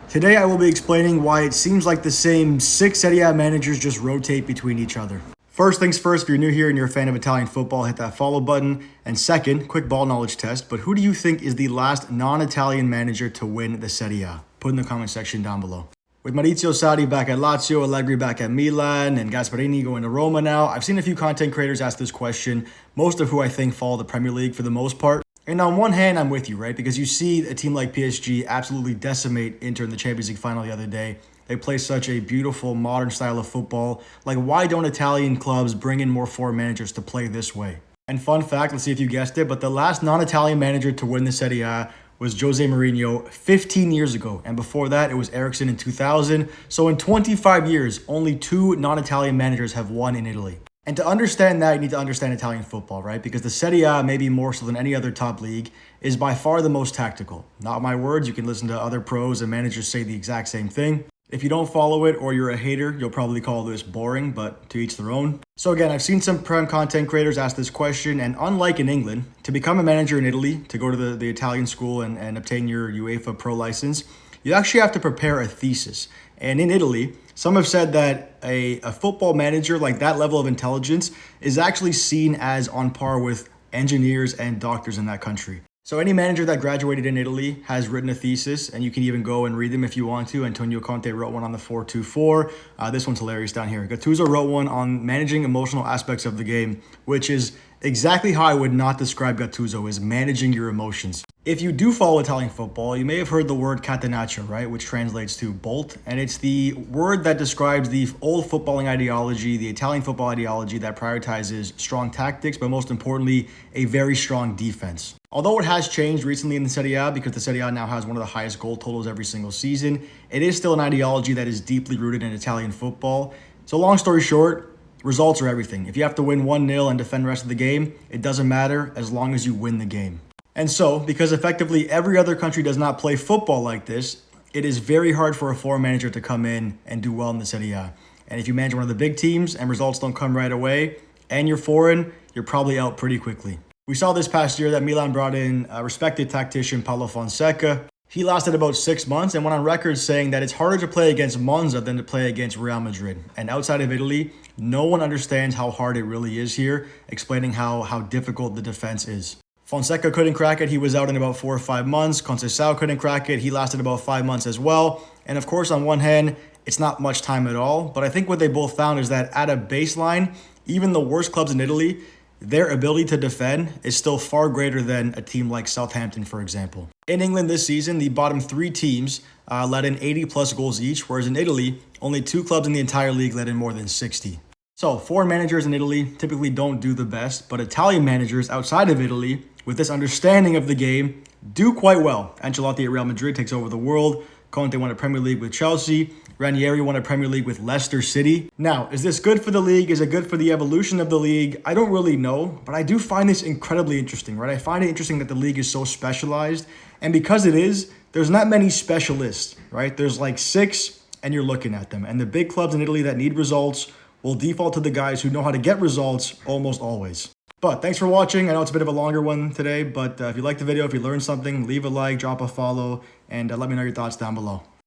Today I will be explaining why it seems like the same 6 Serie A managers just rotate between each other. First things first, if you're new here and you're a fan of Italian football, hit that follow button. And second, quick ball knowledge test, but who do you think is the last non-Italian manager to win the Serie A? Put in the comment section down below. With Maurizio Sarri back at Lazio, Allegri back at Milan, and Gasperini going to Roma now, I've seen a few content creators ask this question, most of who I think follow the Premier League for the most part. And on one hand, I'm with you, right? Because you see a team like PSG absolutely decimate Inter in the Champions League final the other day. They play such a beautiful, modern style of football. Like, why don't Italian clubs bring in more foreign managers to play this way? And fun fact, let's see if you guessed it, but the last non-Italian manager to win the Serie A was Jose Mourinho 15 years ago. And before that, it was Eriksson in 2000. So in 25 years, only 2 non-Italian managers have won in Italy. And to understand that, you need to understand Italian football, right? Because the Serie A, maybe more so than any other top league, is by far the most tactical. Not my words, you can listen to other pros and managers say the exact same thing. If you don't follow it or you're a hater, you'll probably call this boring, but to each their own. So again, I've seen some prem content creators ask this question, and unlike in England, to become a manager in Italy, to go to the Italian school and obtain your UEFA Pro license, you actually have to prepare a thesis. And in Italy, some have said that a football manager like that level of intelligence is actually seen as on par with engineers and doctors in that country. So any manager that graduated in Italy has written a thesis, and you can even go and read them if you want to. Antonio Conte wrote one on the 4-2-4. This one's hilarious down here. Gattuso wrote one on managing emotional aspects of the game, which is exactly how I would not describe Gattuso, is managing your emotions. If you do follow Italian football, you may have heard the word catenaccio, right, which translates to bolt, and it's the word that describes the old footballing ideology, the Italian football ideology that prioritizes strong tactics, but most importantly, a very strong defense. Although it has changed recently in the Serie A because the Serie A now has one of the highest goal totals every single season, it is still an ideology that is deeply rooted in Italian football. So long story short, results are everything. If you have to win 1-0 and defend the rest of the game, it doesn't matter as long as you win the game. And so, because effectively every other country does not play football like this, it is very hard for a foreign manager to come in and do well in the Serie A. And if you manage one of the big teams and results don't come right away, and you're foreign, you're probably out pretty quickly. We saw this past year that Milan brought in a respected tactician, Paulo Fonseca. He lasted about 6 months and went on record saying that it's harder to play against Monza than to play against Real Madrid. And outside of Italy, no one understands how hard it really is here, explaining how difficult the defense is. Fonseca couldn't crack it. He was out in about 4 or 5 months. Conceição couldn't crack it. He lasted about 5 months as well. And of course, on one hand, it's not much time at all. But I think what they both found is that at a baseline, even the worst clubs in Italy, their ability to defend is still far greater than a team like Southampton, for example. In England this season, the bottom 3 teams let in 80+ goals each, whereas in Italy, only 2 clubs in the entire league let in more than 60. So foreign managers in Italy typically don't do the best, but Italian managers outside of Italy, with this understanding of the game, do quite well. Ancelotti at Real Madrid takes over the world. Conte won a Premier League with Chelsea. Ranieri won a Premier League with Leicester City. Now, is this good for the league? Is it good for the evolution of the league? I don't really know, but I do find this incredibly interesting, right? I find it interesting that the league is so specialized. And because it is, there's not many specialists, right? There's like 6, and you're looking at them. And the big clubs in Italy that need results will default to the guys who know how to get results almost always. But thanks for watching. I know it's a bit of a longer one today, but if you liked the video, if you learned something, leave a like, drop a follow, and let me know your thoughts down below.